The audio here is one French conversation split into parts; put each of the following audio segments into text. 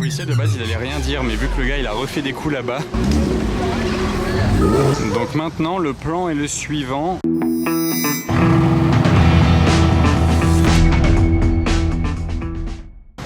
policier de base il allait rien dire, mais vu que le gars il a refait des coups là-bas. Donc maintenant le plan est le suivant.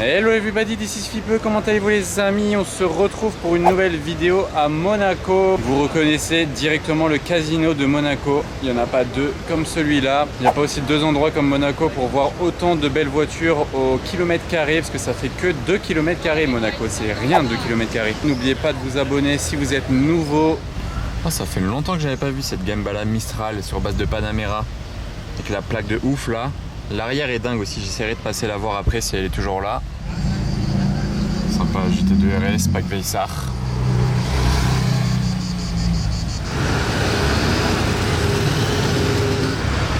Hello everybody, this is Fipe, comment allez-vous les amis? On se retrouve pour une nouvelle vidéo à Monaco. Vous reconnaissez directement le casino de Monaco. Il n'y en a pas deux comme celui-là. Il n'y a pas aussi deux endroits comme Monaco pour voir autant de belles voitures au kilomètre carré, parce que ça fait que 2 km Monaco, c'est rien 2 km. N'oubliez pas de vous abonner si vous êtes nouveau. Oh, ça fait longtemps que j'avais pas vu cette Gambala Mistral sur base de Panamera avec la plaque de ouf là. L'arrière est dingue aussi, j'essaierai de passer la voir après si elle est toujours là. Sympa, GT2 RS, Pack Veissar.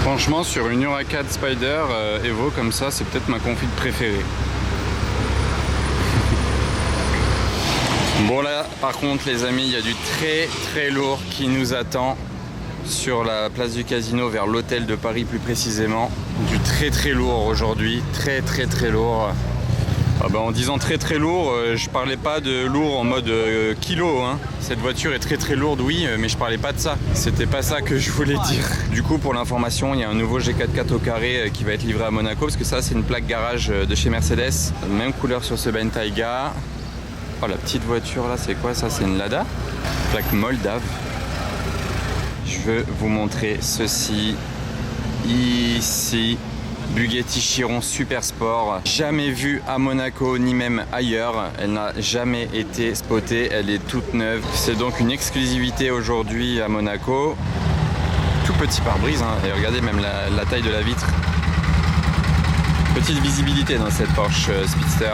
Franchement, sur une Huracan Spider Evo comme ça, c'est peut-être ma config préférée. Bon là, par contre les amis, il y a du très lourd qui nous attend sur la place du casino vers l'hôtel de Paris plus précisément. Du très lourd aujourd'hui, très lourd. Ah bah en disant très lourd, je parlais pas de lourd en mode kilo hein. Cette voiture est très lourde oui, mais je parlais pas de ça. C'était pas ça que je voulais dire. Du coup pour l'information, il y a un nouveau G4 au carré qui va être livré à Monaco, parce que ça c'est une plaque garage de chez Mercedes. Même couleur sur ce Bentayga. Oh la petite voiture là, c'est quoi ça? C'est une Lada, plaque moldave. Je veux vous montrer ceci ici. Bugatti Chiron Super Sport, jamais vue à Monaco ni même ailleurs. Elle n'a jamais été spotée, elle est toute neuve. C'est donc une exclusivité aujourd'hui à Monaco. Tout petit pare-brise hein. Et regardez même la taille de la vitre. Petite visibilité dans cette Porsche Speedster.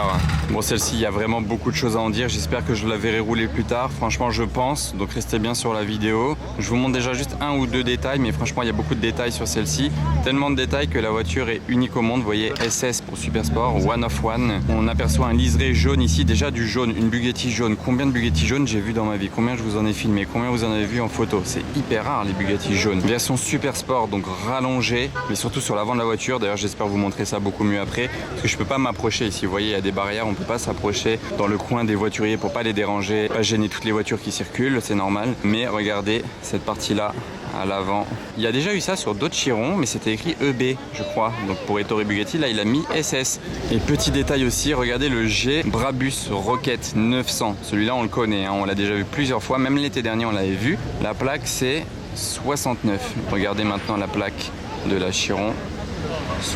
Bon, celle-ci, il y a vraiment beaucoup de choses à en dire. J'espère que je la verrai rouler plus tard. Franchement, je pense. Donc, restez bien sur la vidéo. Je vous montre déjà juste un ou deux détails, mais franchement, il y a beaucoup de détails sur celle-ci. Tellement de détails que la voiture est unique au monde. Vous voyez, SS pour Super Sport, One of One. On aperçoit un liseré jaune ici. Déjà du jaune, une Bugatti jaune. Combien de Bugatti jaunes j'ai vu dans ma vie? Combien je vous en ai filmé? Combien vous en avez vu en photo? C'est hyper rare les Bugatti jaunes. Version Super Sport, donc rallongée, mais surtout sur l'avant de la voiture. D'ailleurs, j'espère vous montrer ça beaucoup mieux après, parce que je peux pas m'approcher ici. Vous voyez, il y a des barrières, on peut pas s'approcher dans le coin des voituriers pour pas les déranger, pas gêner toutes les voitures qui circulent, c'est normal. Mais regardez cette partie là à l'avant. Il y a déjà eu ça sur d'autres Chiron, mais c'était écrit EB, je crois. Donc pour Ettore Bugatti, là il a mis SS. Et petit détail aussi, regardez le G Brabus Rocket 900. Celui-là on le connaît, hein, on l'a déjà vu plusieurs fois, même l'été dernier on l'avait vu. La plaque c'est 69. Regardez maintenant la plaque de la Chiron.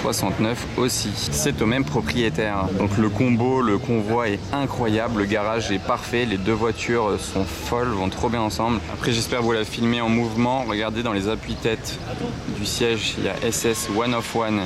69 aussi. C'est au même propriétaire. Donc le combo, le convoi est incroyable, le garage est parfait, les deux voitures sont folles, vont trop bien ensemble. Après j'espère vous la filmer en mouvement. Regardez dans les appuis-têtes du siège, il y a SS One of One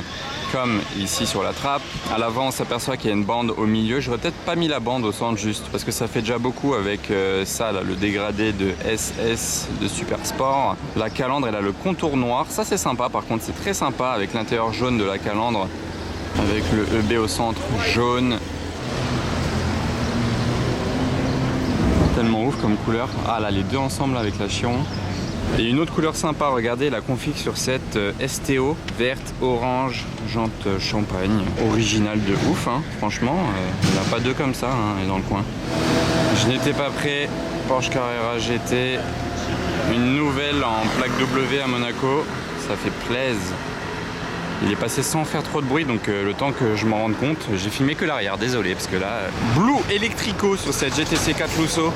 comme ici sur la trappe. À l'avant on s'aperçoit qu'il y a une bande au milieu. J'aurais peut-être pas mis la bande au centre juste parce que ça fait déjà beaucoup avec ça là, le dégradé de SS de Super Sport. La calandre elle a le contour noir, ça c'est sympa par contre, c'est très sympa avec l'intérieur jaune de la calandre avec le EB au centre jaune. Tellement ouf comme couleur. Ah là les deux ensemble avec la Chiron. Et une autre couleur sympa, regardez la config sur cette STO, verte, orange, jante champagne, originale de ouf, hein. Franchement, il n'y en a pas deux comme ça hein, dans le coin. Je n'étais pas prêt, Porsche Carrera GT, une nouvelle en plaque W à Monaco, ça fait plaisir. Il est passé sans faire trop de bruit, donc le temps que je m'en rende compte, j'ai filmé que l'arrière, désolé, parce que là, Blue Electrico sur cette GTC 4 Lusso.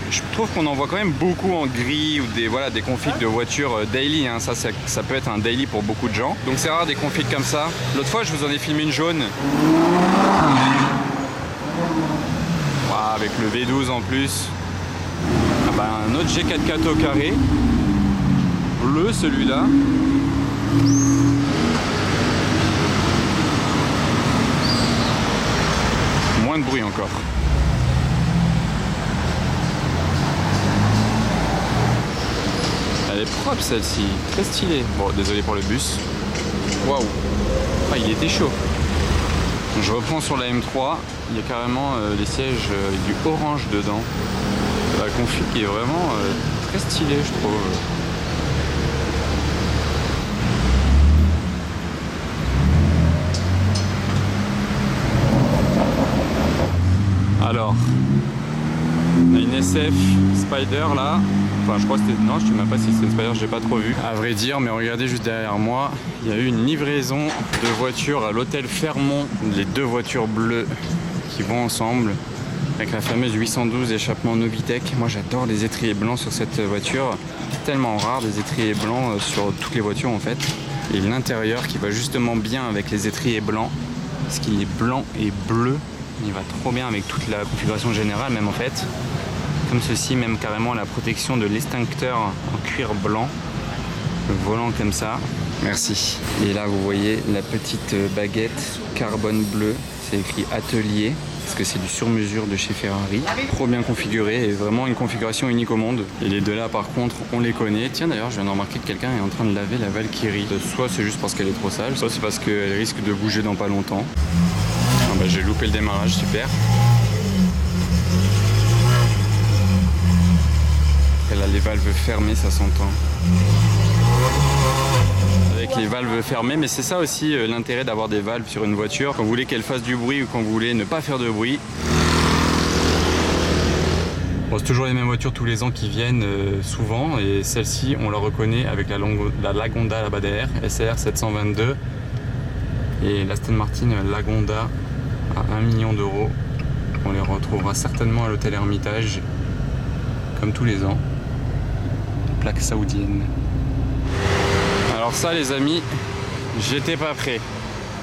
Je trouve qu'on en voit quand même beaucoup en gris ou des configs de voitures daily, hein. Ça peut être un daily pour beaucoup de gens. Donc c'est rare des configs comme ça. L'autre fois je vous en ai filmé une jaune. Wow, avec le V12 en plus. Ah bah, un autre G4 au carré. Bleu celui-là. Moins de bruit encore. Elle est propre celle-ci, très stylée. Bon, désolé pour le bus. Waouh, ah, il était chaud. Je reprends sur la M3, il y a carrément les sièges avec du orange dedans. La config est vraiment très stylée, je trouve. Alors, on a une SF Spider là. Enfin, je crois que c'était... Non, je ne sais même pas si c'est une Spider, je n'ai pas trop vu. À vrai dire, mais regardez juste derrière moi, il y a eu une livraison de voitures à l'hôtel Fermont. Les deux voitures bleues qui vont ensemble. Avec la fameuse 812 échappement Novitec. Moi j'adore les étriers blancs sur cette voiture. C'est tellement rare des étriers blancs sur toutes les voitures en fait. Et l'intérieur qui va justement bien avec les étriers blancs. Parce qu'il est blanc et bleu. Il va trop bien avec toute la configuration générale même en fait. Comme ceci, même carrément la protection de l'extincteur en cuir blanc. Le volant comme ça. Merci. Et là vous voyez la petite baguette carbone bleu. C'est écrit atelier. Parce que c'est du sur-mesure de chez Ferrari, trop bien configuré et vraiment une configuration unique au monde. Et les deux là par contre on les connaît. Tiens d'ailleurs je viens de remarquer que quelqu'un est en train de laver la Valkyrie. Soit c'est juste parce qu'elle est trop sale, soit c'est parce qu'elle risque de bouger dans pas longtemps. Ah bah, j'ai loupé le démarrage, super. Elle a les valves fermées, ça s'entend. Avec les valves fermées, mais c'est ça aussi l'intérêt d'avoir des valves sur une voiture. Quand vous voulez qu'elle fasse du bruit ou quand vous voulez ne pas faire de bruit. Bon, c'est toujours les mêmes voitures tous les ans qui viennent souvent et celle-ci on la reconnaît avec la Lagonda là-bas derrière, SR 722 et l'Aston Martin Lagonda à 1 million d'euros. On les retrouvera certainement à l'hôtel Hermitage comme tous les ans. Plaque saoudienne. Alors ça les amis, j'étais pas prêt.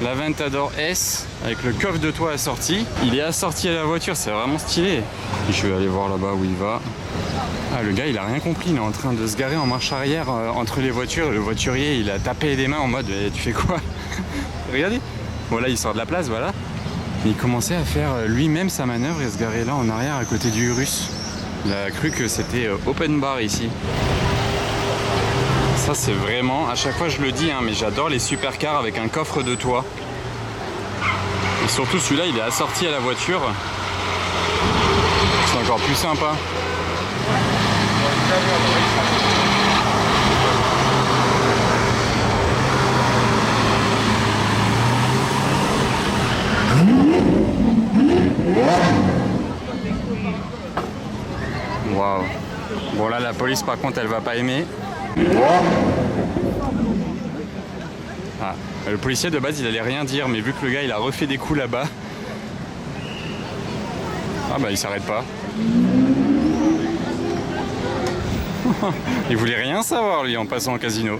L'Aventador S avec le coffre de toit assorti. Il est assorti à la voiture, c'est vraiment stylé. Je vais aller voir là-bas où il va. Ah le gars il a rien compris, il est en train de se garer en marche arrière entre les voitures. Le voiturier il a tapé des mains en mode tu fais quoi? Regardez. Bon là il sort de la place, voilà. Il commençait à faire lui-même sa manœuvre et se garer là en arrière à côté du Urus. Il a cru que c'était open bar ici. Ça c'est vraiment, à chaque fois je le dis, hein, mais j'adore les supercars avec un coffre de toit. Et surtout celui-là il est assorti à la voiture. C'est encore plus sympa. Waouh. Bon là la police par contre elle va pas aimer. Ah, le policier de base il allait rien dire mais vu que le gars il a refait des coups là-bas. Ah bah il s'arrête pas. Il voulait rien savoir lui en passant au casino.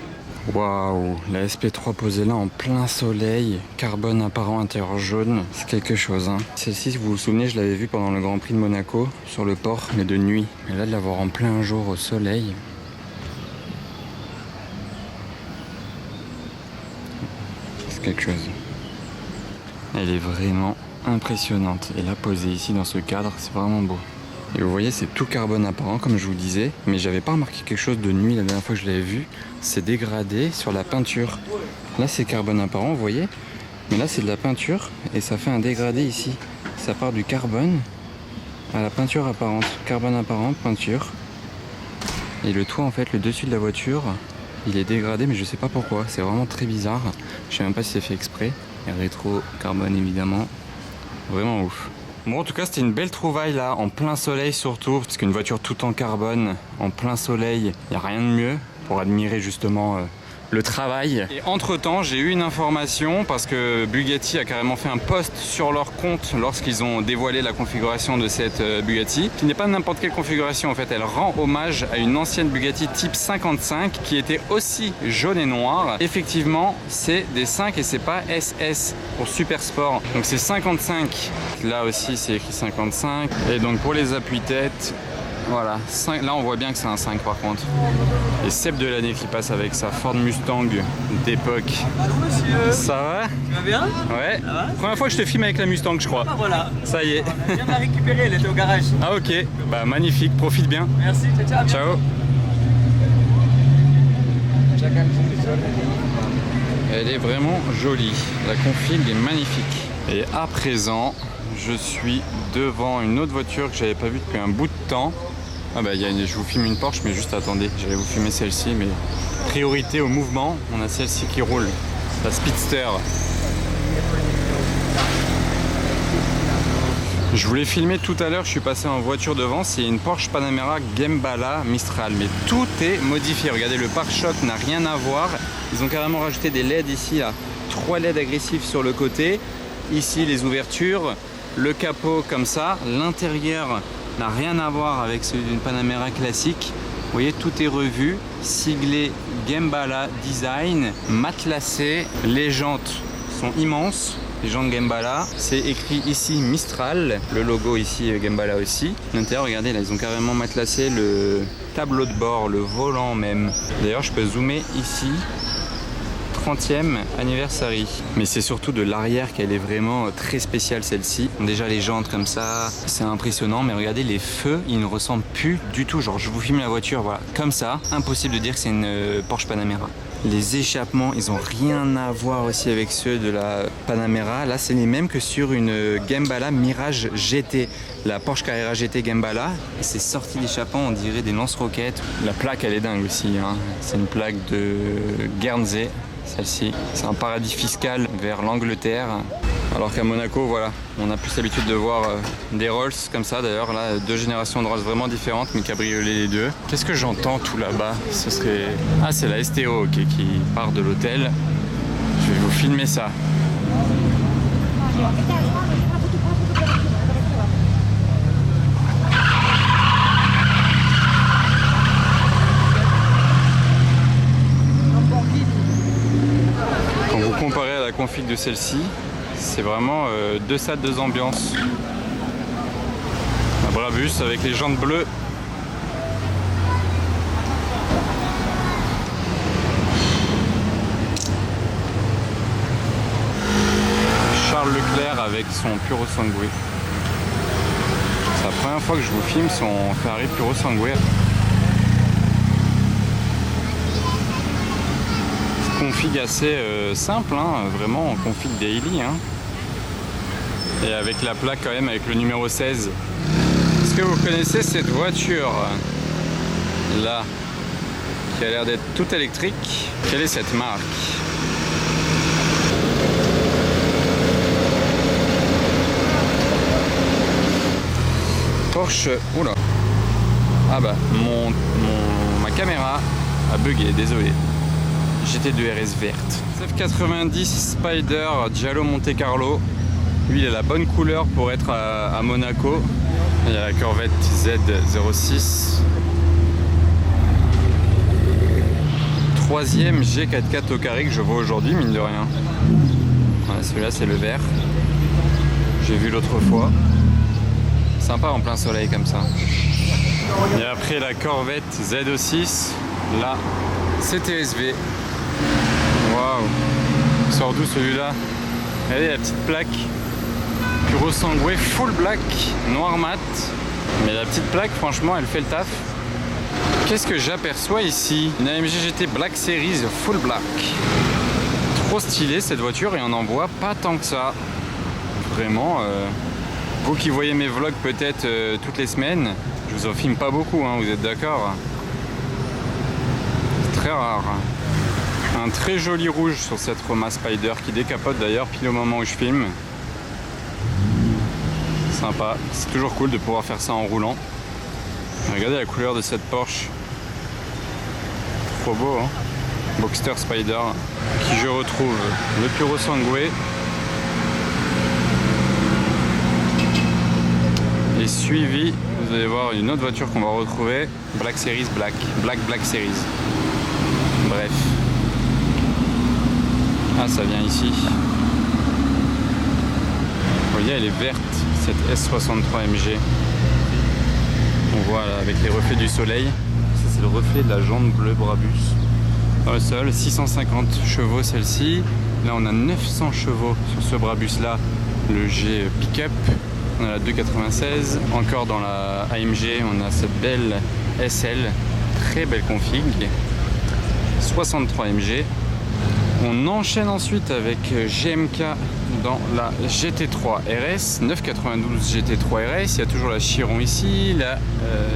Waouh, la SP3 posée là en plein soleil, carbone apparent intérieur jaune, c'est quelque chose hein. Celle-ci si vous vous souvenez je l'avais vue pendant le Grand Prix de Monaco sur le port mais de nuit. Mais là de l'avoir en plein jour au soleil. C'est quelque chose. Elle est vraiment impressionnante et là posée ici dans ce cadre c'est vraiment beau. Et vous voyez c'est tout carbone apparent comme je vous disais, mais j'avais pas remarqué quelque chose de nuit la dernière fois que je l'avais vu, c'est dégradé sur la peinture. Là c'est carbone apparent vous voyez, mais là c'est de la peinture et ça fait un dégradé ici. Ça part du carbone à la peinture apparente, carbone apparent, peinture. Et le toit en fait, le dessus de la voiture, il est dégradé mais je sais pas pourquoi, c'est vraiment très bizarre. Je sais même pas si c'est fait exprès. Et rétro carbone évidemment, vraiment ouf. Bon en tout cas c'était une belle trouvaille là, en plein soleil surtout, parce qu'une voiture tout en carbone, en plein soleil, il n'y a rien de mieux pour admirer justement le travail. Et entre temps j'ai eu une information parce que Bugatti a carrément fait un post sur leur compte lorsqu'ils ont dévoilé la configuration de cette Bugatti, qui n'est pas n'importe quelle configuration en fait, elle rend hommage à une ancienne Bugatti type 55 qui était aussi jaune et noir. Effectivement c'est des 5 et c'est pas SS pour Super Sport, donc c'est 55, là aussi c'est écrit 55 et donc pour les appuis-têtes voilà, 5, là on voit bien que c'est un 5 par contre. Et Seb de l'année qui passe avec sa Ford Mustang d'époque. Bonjour monsieur. Ça va? Tu vas bien? Ouais. Ça va? Première fois que je te filme avec la Mustang je crois. Ah voilà. Ça y est. On vient de la récupérer, elle était au garage. Ah ok, bah magnifique, profite bien. Merci, ciao. Ciao. Elle est vraiment jolie, la config est magnifique. Et à présent, je suis devant une autre voiture que j'avais pas vue depuis un bout de temps. Ah bah je vous filme une Porsche mais juste attendez, j'allais vous filmer celle-ci mais priorité au mouvement, on a celle-ci qui roule, la Speedster. Je voulais filmer tout à l'heure, je suis passé en voiture devant, c'est une Porsche Panamera Gembala Mistral, mais tout est modifié. Regardez, le pare-choc n'a rien à voir. Ils ont carrément rajouté des LED ici, là, 3 LED agressifs sur le côté. Ici, les ouvertures, le capot comme ça. L'intérieur n'a rien à voir avec celui d'une Panamera classique. Vous voyez, tout est revu, siglé Gembala Design, matelassé. Les jantes sont immenses. Les jantes Gembala, c'est écrit ici Mistral, le logo ici Gembala aussi. L'intérieur, regardez, là ils ont carrément matelassé le tableau de bord, le volant même. D'ailleurs, je peux zoomer ici, 30e anniversary. Mais c'est surtout de l'arrière qu'elle est vraiment très spéciale celle-ci. Déjà les jantes comme ça, c'est impressionnant, mais regardez les feux, ils ne ressemblent plus du tout. Genre je vous filme la voiture, voilà, comme ça, impossible de dire que c'est une Porsche Panamera. Les échappements, ils ont rien à voir aussi avec ceux de la Panamera. Là, c'est les mêmes que sur une Gembala Mirage GT. La Porsche Carrera GT Gembala. C'est sorti d'échappement, on dirait des lance-roquettes. La plaque, elle est dingue aussi, hein. C'est une plaque de Guernsey, celle-ci. C'est un paradis fiscal vers l'Angleterre. Alors qu'à Monaco, voilà, on a plus l'habitude de voir des Rolls comme ça. D'ailleurs, là, 2 générations de Rolls vraiment différentes, mais cabriolet les deux. Qu'est-ce que j'entends tout là-bas? Ce serait... Ah, c'est la STO, ok, qui part de l'hôtel. Je vais vous filmer ça. Quand vous comparez à la config de celle-ci, c'est vraiment 2 salles, 2 ambiances. Un Brabus avec les jantes bleues. Charles Leclerc avec son Puro Sangue. C'est la première fois que je vous filme son Ferrari Puro Sangue. Config assez simple, hein, vraiment en config daily, hein. Et avec la plaque quand même avec le numéro 16. Est-ce que vous connaissez cette voiture là qui a l'air d'être toute électrique? Quelle est cette marque? Porsche. Oula. Ah bah ma caméra a bugué, désolé. GT2 RS verte. F90 Spider Giallo Monte Carlo. Lui, il a la bonne couleur pour être à Monaco. Il y a la Corvette Z06. 3e G4x au carré que je vois aujourd'hui, mine de rien. Voilà, celui-là, c'est le vert. J'ai vu l'autre fois. Sympa en plein soleil comme ça. Et après la Corvette Z06, la CTSV. Waouh! Il sort d'où celui-là? Regardez la petite plaque. Puro Sangue full black, noir mat. Mais la petite plaque, franchement, elle fait le taf. Qu'est-ce que j'aperçois ici? Une AMG GT Black Series full black. Trop stylé cette voiture et on n'en voit pas tant que ça. Vraiment, vous qui voyez mes vlogs peut-être toutes les semaines, je vous en filme pas beaucoup, hein, vous êtes d'accord? C'est très rare. Un très joli rouge sur cette Roma Spider qui décapote d'ailleurs pile au moment où je filme. Sympa, c'est toujours cool de pouvoir faire ça en roulant. Regardez la couleur de cette Porsche. Trop beau, hein. Boxster Spider qui je retrouve le Puro Sangue. Et suivi, vous allez voir une autre voiture qu'on va retrouver, Black Series Black Series. Bref. Ah, ça vient ici. Vous voyez, elle est verte, cette S63 MG. On voit là, avec les reflets du soleil. Ça, c'est le reflet de la jante bleue Brabus. Dans le sol, 650 chevaux celle-ci. Là, on a 900 chevaux sur ce Brabus là, le G Pickup. On a la 296. Encore dans la AMG, on a cette belle SL. Très belle config. 63 MG. On enchaîne ensuite avec GMK dans la GT3 RS, 992 GT3 RS, il y a toujours la Chiron ici, la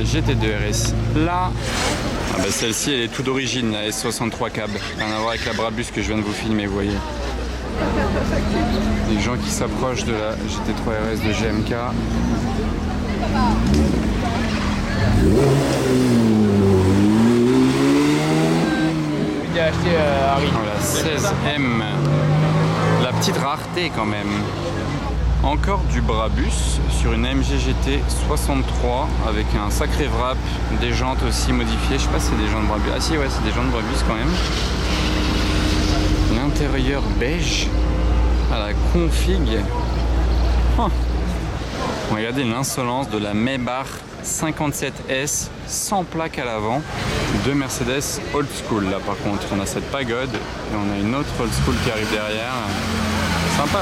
GT2 RS là. Ah bah celle-ci elle est tout d'origine, la S63 cab, rien à voir avec la Brabus que je viens de vous filmer, vous voyez. Des gens qui s'approchent de la GT3 RS de GMK. Voilà, 16M. La petite rareté quand même. Encore du Brabus sur une AMG GT 63 avec un sacré wrap, des jantes aussi modifiées. Je sais pas si c'est des jantes Brabus. Ah si, ouais, c'est des jantes Brabus quand même. L'intérieur beige à la config. Oh. Regardez l'insolence de la Maybach 57S sans plaque à l'avant de Mercedes old school. Là par contre on a cette pagode et on a une autre old school qui arrive derrière. Sympa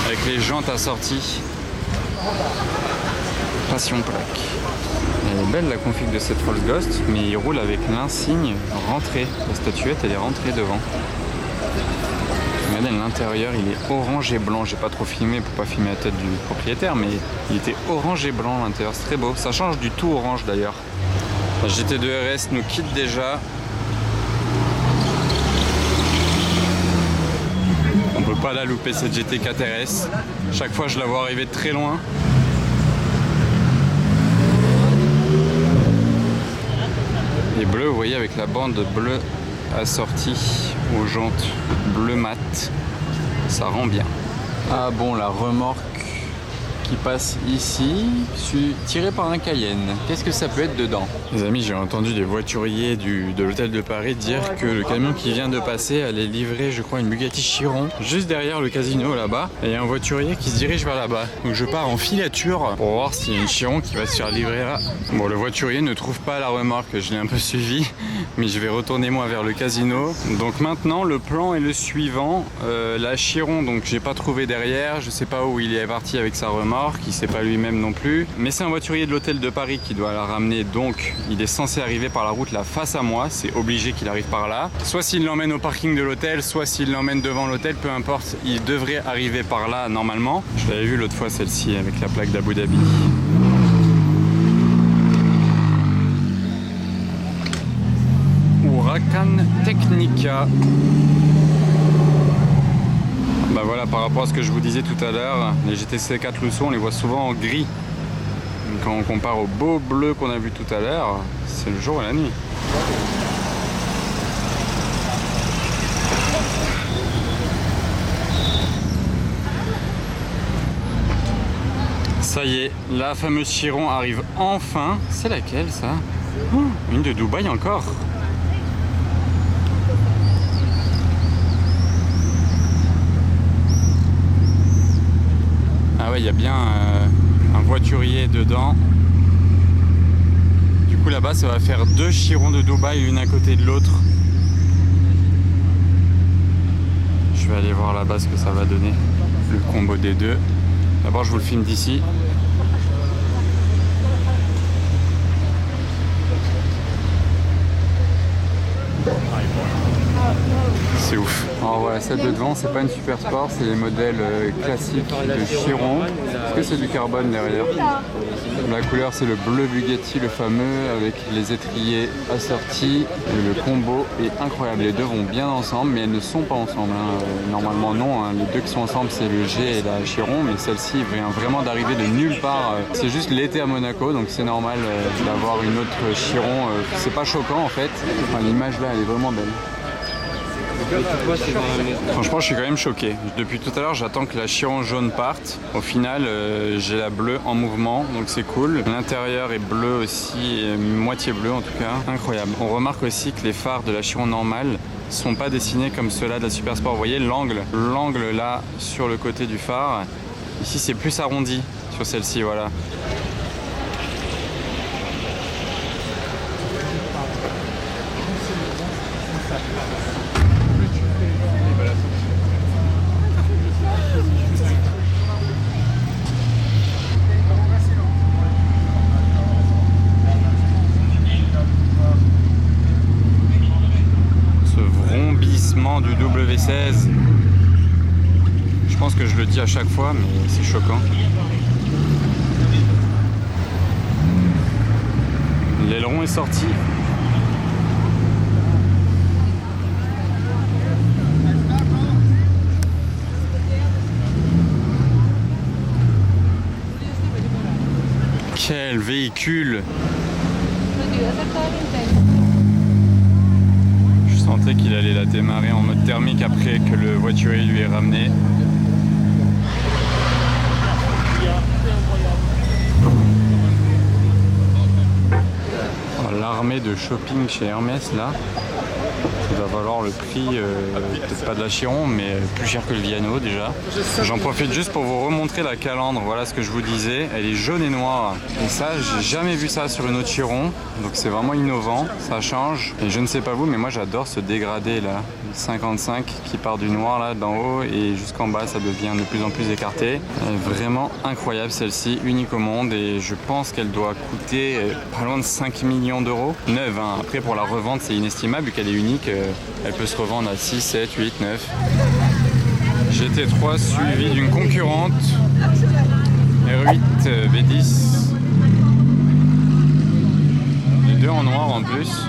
avec les jantes assorties. Passion plaque. Elle est belle la config de cette Rolls Ghost, mais il roule avec l'insigne rentrée. La statuette elle est rentrée devant. Regardez l'intérieur, il est orange et blanc. J'ai pas trop filmé pour pas filmer la tête du propriétaire, mais il était orange et blanc l'intérieur. C'est très beau. Ça change du tout orange d'ailleurs. La GT2 RS nous quitte déjà. On peut pas la louper cette GT4 RS. Chaque fois je la vois arriver de très loin. Et bleu, vous voyez, avec la bande bleue assortie aux jantes bleu mat, ça rend bien. Ah bon, la remorque qui passe ici, tirée par un Cayenne. Qu'est-ce que ça peut être dedans? Les amis, j'ai entendu des voituriers de l'hôtel de Paris dire que le camion qui vient de passer allait livrer, je crois, une Bugatti Chiron juste derrière le casino là-bas. Et il y a un voiturier qui se dirige vers là-bas. Donc je pars en filature pour voir s'il y a une Chiron qui va se faire livrer là. Bon, le voiturier ne trouve pas la remorque, je l'ai un peu suivi, mais je vais retourner moi vers le casino. Donc maintenant, le plan est le suivant. La Chiron, donc j'ai pas trouvé derrière, je sais pas où il est parti avec sa remorque. Qui sait pas lui-même non plus, mais c'est un voiturier de l'hôtel de Paris qui doit la ramener, donc il est censé arriver par la route là face à moi, c'est obligé qu'il arrive par là, soit s'il l'emmène au parking de l'hôtel, soit s'il l'emmène devant l'hôtel, peu importe, il devrait arriver par là normalement. Je l'avais vu l'autre fois celle-ci avec la plaque d'Abu Dhabi. Huracan Technica. Bah voilà, par rapport à ce que je vous disais tout à l'heure, les GTC4 Lusso, on les voit souvent en gris. Quand on compare au beau bleu qu'on a vu tout à l'heure, c'est le jour et la nuit. Ça y est, la fameuse Chiron arrive enfin. C'est laquelle ça? Une de Dubaï encore. Ah ouais, il y a bien un voiturier dedans. Du coup là-bas, ça va faire deux Chirons de Dubaï, l'une à côté de l'autre. Je vais aller voir là-bas ce que ça va donner, le combo des deux. D'abord, je vous le filme d'ici. C'est ouf. Alors voilà, celle de devant, c'est pas une super sport, c'est les modèles classiques de Chiron. Est-ce que c'est du carbone derrière? La couleur, c'est le bleu Bugatti, le fameux, avec les étriers assortis. Et le combo est incroyable. Les deux vont bien ensemble, mais elles ne sont pas ensemble. Normalement, non. Les deux qui sont ensemble, c'est le G et la Chiron, mais celle-ci vient vraiment d'arriver de nulle part. C'est juste l'été à Monaco, donc c'est normal d'avoir une autre Chiron. C'est pas choquant en fait. Enfin, l'image là, elle est vraiment belle. Franchement, je suis quand même choqué. Depuis tout à l'heure, j'attends que la Chiron jaune parte. Au final, j'ai la bleue en mouvement, donc c'est cool. L'intérieur est bleu aussi, moitié bleu en tout cas. Incroyable. On remarque aussi que les phares de la Chiron normale sont pas dessinés comme ceux-là de la Super Sport. Vous voyez l'angle là sur le côté du phare. Ici, c'est plus arrondi sur celle-ci, voilà. Du W16, je pense que je le dis à chaque fois, mais c'est choquant. L'aileron est sorti. Quel véhicule! Je sentais qu'il allait la démarrer en mode thermique après que le voiturier lui ait ramené. Oh, l'armée de shopping chez Hermès là. Il va valoir le prix, peut-être pas de la Chiron, mais plus cher que le Viano déjà. J'en profite juste pour vous remontrer la calandre, voilà ce que je vous disais. Elle est jaune et noire. Et ça, j'ai jamais vu ça sur une autre Chiron. Donc c'est vraiment innovant, ça change. Et je ne sais pas vous, mais moi j'adore ce dégradé là. 55 qui part du noir là d'en haut et jusqu'en bas ça devient de plus en plus écarté. Elle est vraiment incroyable celle-ci, unique au monde et je pense qu'elle doit coûter pas loin de 5 millions d'euros. Neuve, hein. Après pour la revente c'est inestimable vu qu'elle est unique. Elle peut se revendre à 6, 7, 8, 9. GT3 suivi d'une concurrente R8 V10. Les deux en noir en plus.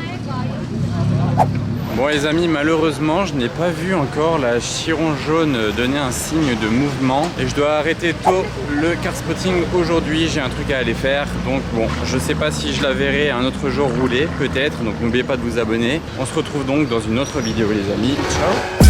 Bon les amis, malheureusement je n'ai pas vu encore la Chiron jaune donner un signe de mouvement et je dois arrêter tôt le car spotting aujourd'hui, j'ai un truc à aller faire, donc bon, je sais pas si je la verrai un autre jour rouler, peut-être, donc n'oubliez pas de vous abonner. On se retrouve donc dans une autre vidéo les amis, ciao.